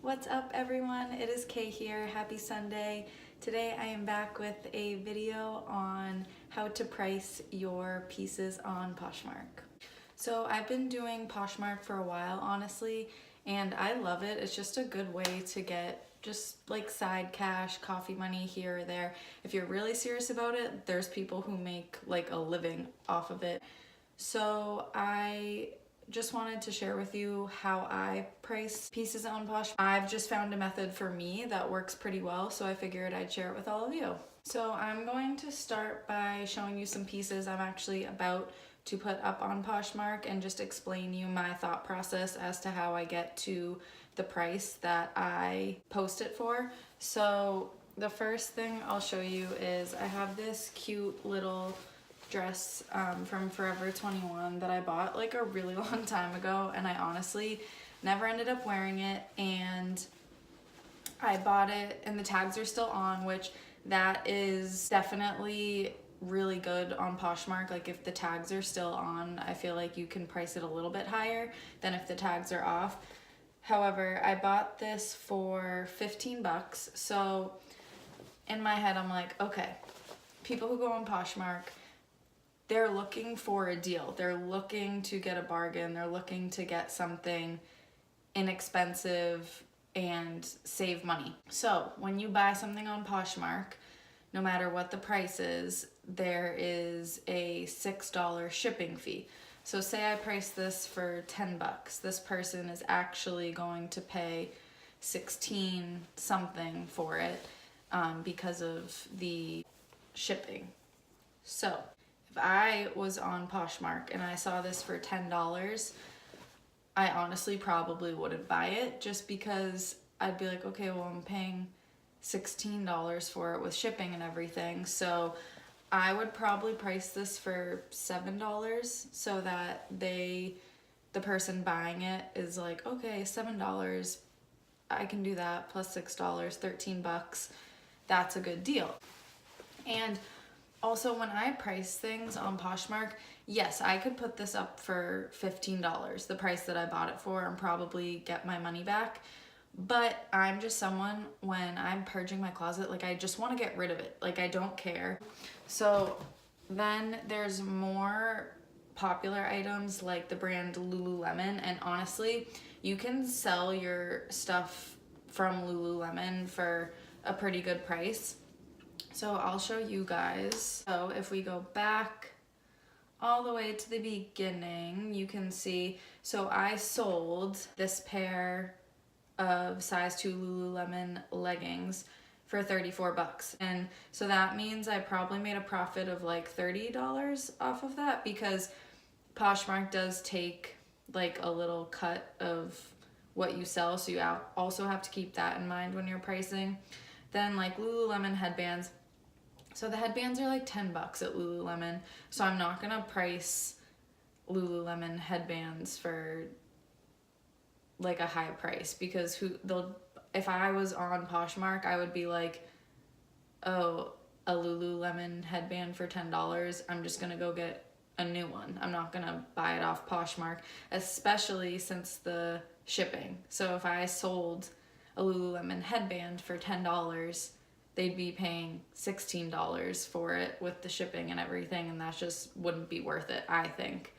What's up everyone? It is Kay here. Happy Sunday. Today I am back with a video on how to price your pieces on Poshmark. So I've been doing Poshmark for a while, honestly, and I love it. It's just a good way to get just like side cash, coffee money here or there. If you're really serious about it, there's people who make like a living off of it. So I just wanted to share with you how I price pieces on Poshmark. I've just found a method for me that works pretty well, so I figured I'd share it with all of you. So I'm going to start by showing you some pieces I'm actually about to put up on Poshmark and just explain you my thought process as to how I get to the price that I post it for. So the first thing I'll show you is I have this cute little dress from Forever 21 that I bought like a really long time ago, and I honestly never ended up wearing it, and I bought it and the tags are still on, which that is definitely really good on Poshmark. Like if the tags are still on, I feel like you can price it a little bit higher than if the tags are off. However, I bought this for 15 bucks. So in my head I'm like, okay, people who go on Poshmark, they're looking for a deal. They're looking to get a bargain. They're looking to get something inexpensive and save money. So when you buy something on Poshmark, no matter what the price is, there is a $6 shipping fee. So say I price this for 10 bucks. This person is actually going to pay 16 something for it because of the shipping. So if I was on Poshmark and I saw this for $10, I honestly probably wouldn't buy it, just because I'd be like, okay, well, I'm paying $16 for it with shipping and everything. So I would probably price this for $7 so that the person buying it is like, okay, $7, I can do that, plus $6, 13 bucks. That's a good deal. And also, when I price things on Poshmark, yes, I could put this up for $15, the price that I bought it for, and probably get my money back. But I'm just someone, when I'm purging my closet, like I just want to get rid of it. Like I don't care. So then there's more popular items like the brand Lululemon, and honestly, you can sell your stuff from Lululemon for a pretty good price. So I'll show you guys. So if we go back all the way to the beginning, you can see, so I sold this pair of size 2 Lululemon leggings for 34 bucks. And so that means I probably made a profit of like $30 off of that, because Poshmark does take like a little cut of what you sell. So you also have to keep that in mind when you're pricing. Then like Lululemon headbands. So the headbands are like 10 bucks at Lululemon. So I'm not gonna price Lululemon headbands for like a high price, because if I was on Poshmark, I would be like, oh, a Lululemon headband for $10, I'm just gonna go get a new one. I'm not gonna buy it off Poshmark, especially since the shipping. So if I sold a Lululemon headband for $10, they'd be paying $16 for it with the shipping and everything, and that just wouldn't be worth it, I think.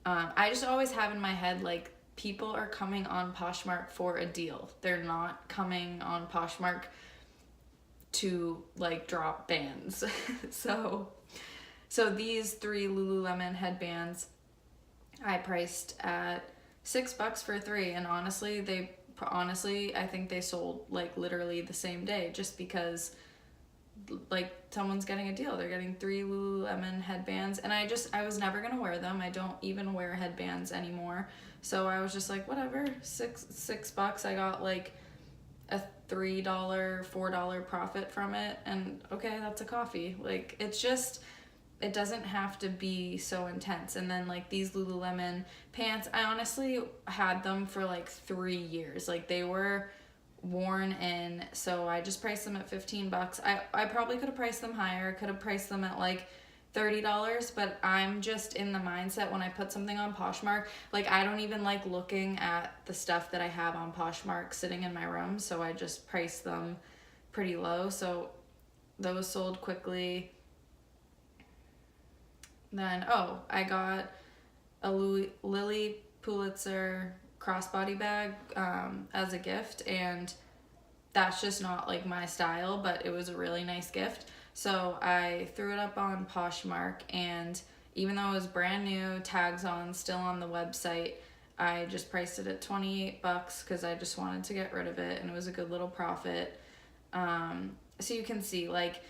I just always have in my head, like, people are coming on Poshmark for a deal. They're not coming on Poshmark to like drop bands. So these 3 Lululemon headbands I priced at $6 for 3, and honestly I think they sold like literally the same day, just because like someone's getting a deal. They're getting 3 Lululemon headbands, and I was never gonna wear them. I don't even wear headbands anymore. So I was just like, whatever, six bucks. I got like a $3, $4 profit from it, and okay, that's a coffee. Like it doesn't have to be so intense. And then like these Lululemon pants, I honestly had them for like 3 years. Like they were worn in, so I just priced them at 15 bucks. I probably could have priced them higher. Could have priced them at like $30, but I'm just in the mindset when I put something on Poshmark, like I don't even like looking at the stuff that I have on Poshmark sitting in my room, so I just price them pretty low. So those sold quickly. Then, oh, I got a Lily Pulitzer crossbody bag as a gift, and that's just not like my style, but it was a really nice gift. So I threw it up on Poshmark, and even though it was brand new, tags on, still on the website, I just priced it at $28 because I just wanted to get rid of it, and it was a good little profit. So you can see, like,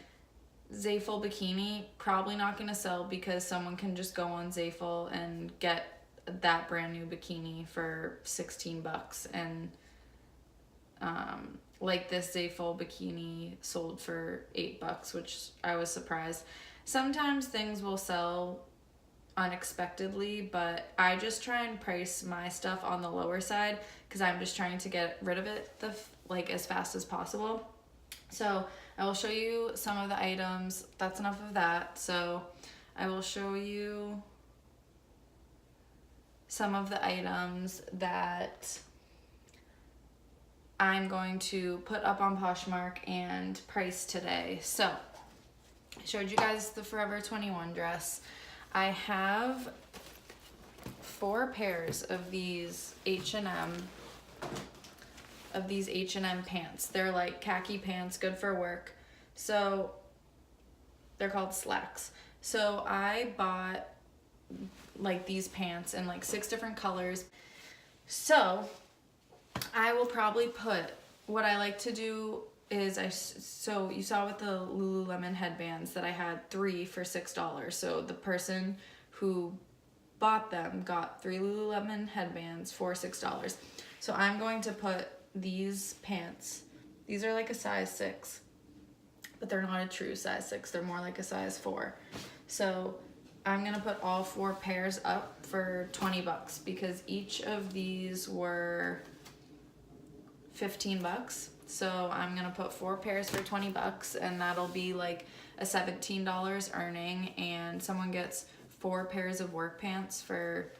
Zaful bikini, probably not going to sell because someone can just go on Zaful and get that brand new bikini for $16, and like this Zaful bikini sold for $8, which I was surprised. Sometimes things will sell unexpectedly, but I just try and price my stuff on the lower side because I'm just trying to get rid of it like as fast as possible. So I will show you some of the items. That's enough of that. So I will show you some of the items that I'm going to put up on Poshmark and price today. So I showed you guys the Forever 21 dress. I have 4 pairs of these H&M pants. They're like khaki pants, good for work. So they're called slacks. So I bought like these pants in like 6 different colors. So I will probably put, what I like to do is so you saw with the Lululemon headbands that I had 3 for $6. So the person who bought them got 3 Lululemon headbands for $6. So I'm going to put these pants, these are like a size 6, but they're not a true size 6, they're more like a size 4. So I'm gonna put all 4 pairs up for $20 because each of these were $15. So I'm gonna put 4 pairs for $20, and that'll be like a $17 earning, and someone gets 4 pairs of work pants for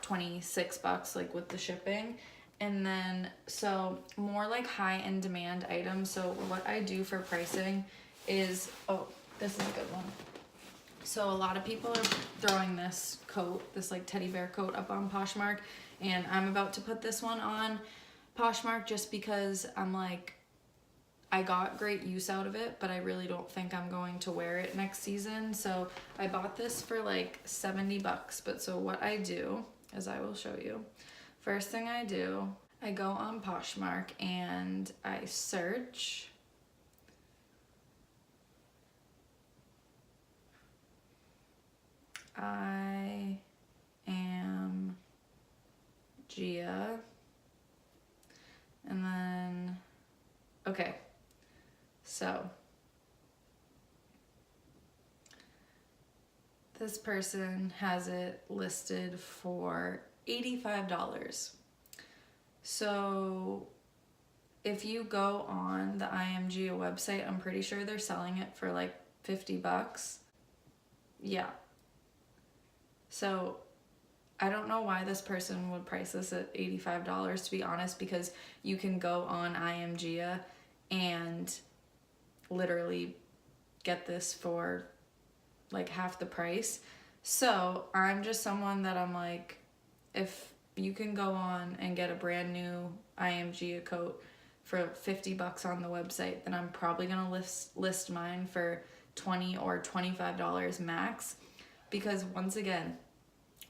$26, like with the shipping. And then, so more like high in demand items. So what I do for pricing is, oh, this is a good one. So a lot of people are throwing this coat, this like teddy bear coat up on Poshmark, and I'm about to put this one on Poshmark just because I'm like, I got great use out of it, but I really don't think I'm going to wear it next season. So I bought this for like $70. But so what I do is, I will show you. First thing I do, I go on Poshmark and I search I am Gia, and then, okay, so this person has it listed for $85. So if you go on the IMGA website, I'm pretty sure they're selling it for like $50. Yeah. So I don't know why this person would price this at $85, to be honest, because you can go on IMGA and literally get this for like half the price. So I'm just someone that I'm like, if you can go on and get a brand new IMGA coat for $50 on the website, then I'm probably gonna list mine for $20 or $25 max. Because once again,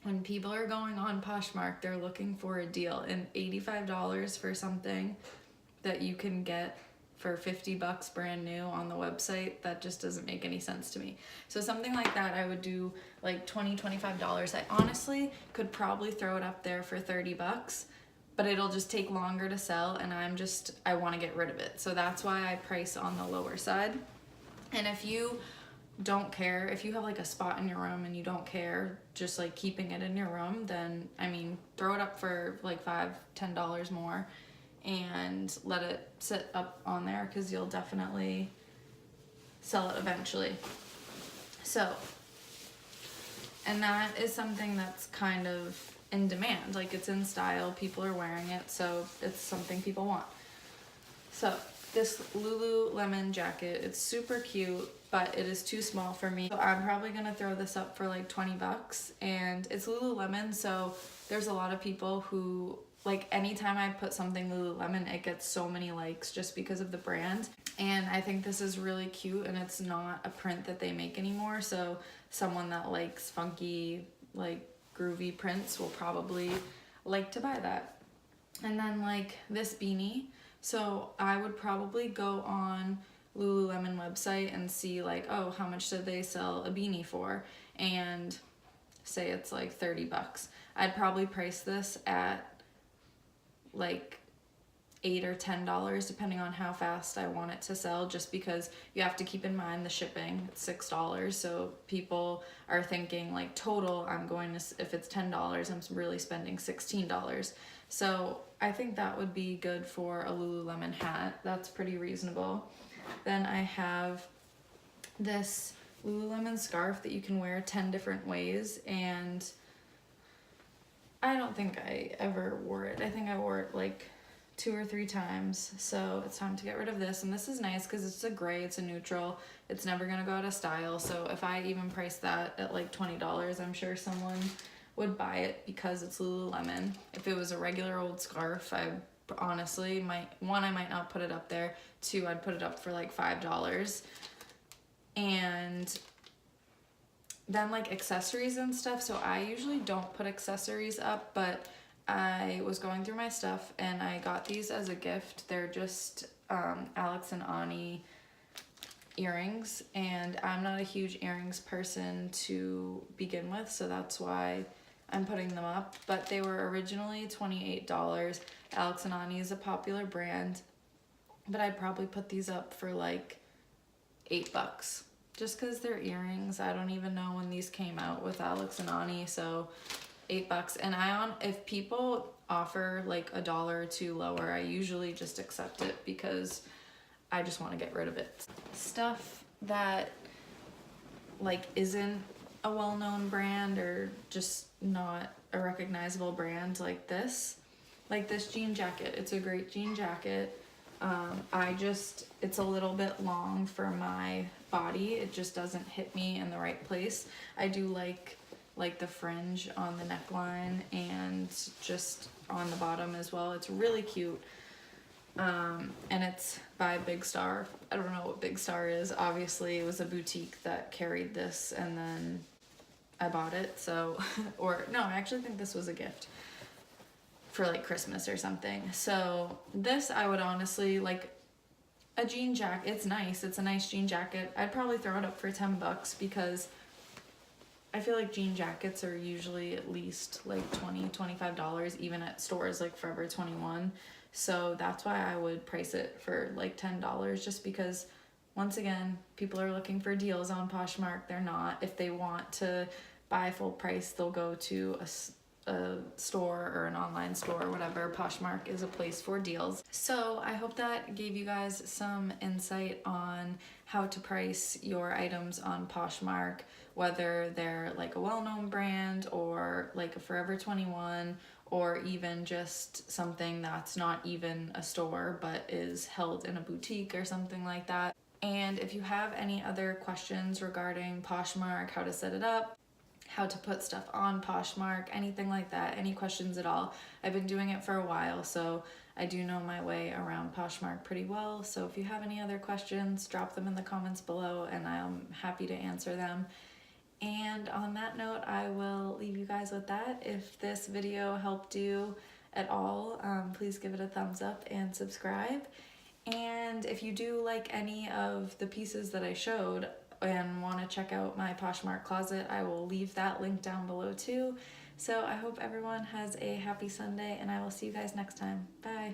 when people are going on Poshmark, they're looking for a deal, and $85 for something that you can get for $50 brand new on the website, that just doesn't make any sense to me. So something like that, I would do like $20, $25. I honestly could probably throw it up there for $30, but it'll just take longer to sell, and I want to get rid of it. So that's why I price on the lower side. And if you don't care, if you have like a spot in your room and you don't care just like keeping it in your room, then I mean, throw it up for like $5, $10 more and let it sit up on there, because you'll definitely sell it eventually. So, and that is something that's kind of in demand. Like, it's in style, people are wearing it, so it's something people want. So this Lululemon jacket, it's super cute, but it is too small for me. So I'm probably gonna throw this up for like 20 bucks, and it's Lululemon, so there's a lot of people who, like, anytime I put something Lululemon, it gets so many likes just because of the brand. And I think this is really cute, and it's not a print that they make anymore, so someone that likes funky, like, groovy prints will probably like to buy that. And then, like, this beanie, so I would probably go on Lululemon website and see, like, oh, how much did they sell a beanie for, and say it's like 30 bucks. I'd probably price this at like $8 or $10 depending on how fast I want it to sell, just because you have to keep in mind the shipping. It's $6, so people are thinking, like, total I'm going to, if it's $10, I'm really spending $16. So I think that would be good for a Lululemon hat. That's pretty reasonable. Then I have this Lululemon scarf that you can wear 10 different ways, and I don't think I ever wore it. I think I wore it like 2 or 3 times, so it's time to get rid of this. And this is nice because it's a gray, it's a neutral, it's never gonna go out of style. So if I even price that at like $20, I'm sure someone would buy it because it's Lululemon. If it was a regular old scarf, I honestly might not put it up there. 2, I'd put it up for like $5. And then, like, accessories and stuff, so I usually don't put accessories up, but I was going through my stuff and I got these as a gift. They're just Alex and Ani earrings, and I'm not a huge earrings person to begin with, so that's why I'm putting them up. But they were originally $28. Alex and Ani is a popular brand, but I'd probably put these up for like $8, just because they're earrings. I don't even know when these came out with Alex and Ani, so $8. And if people offer like $1 or $2 lower, I usually just accept it because I just want to get rid of it. Stuff that like isn't a well-known brand or just not a recognizable brand, like this jean jacket. It's a great jean jacket. It's a little bit long for my body. It just doesn't hit me in the right place. I do like the fringe on the neckline and just on the bottom as well. It's really cute. And it's by Big Star. I don't know what Big Star is. Obviously, it was a boutique that carried this, and then I bought it. So, or no, I actually think this was a gift for like Christmas or something. So this, I would honestly, like, a jean jacket. It's nice. It's a nice jean jacket. I'd probably throw it up for $10 because I feel like jean jackets are usually at least like $20, $25, even at stores like Forever 21. So that's why I would price it for like $10, just because, once again, people are looking for deals on Poshmark. They're not. If they want to buy full price, they'll go to a store or an online store or whatever. Poshmark is a place for deals. So I hope that gave you guys some insight on how to price your items on Poshmark, whether they're like a well-known brand or like a Forever 21, or even just something that's not even a store but is held in a boutique or something like that. And if you have any other questions regarding Poshmark, how to set it up, how to put stuff on Poshmark, anything like that, any questions at all, I've been doing it for a while, so I do know my way around Poshmark pretty well. So if you have any other questions, drop them in the comments below and I'm happy to answer them. And on that note, I will leave you guys with that. If this video helped you at all, please give it a thumbs up and subscribe. And if you do like any of the pieces that I showed and want to check out my Poshmark closet, I will leave that link down below too. So I hope everyone has a happy Sunday, and I will see you guys next time. Bye.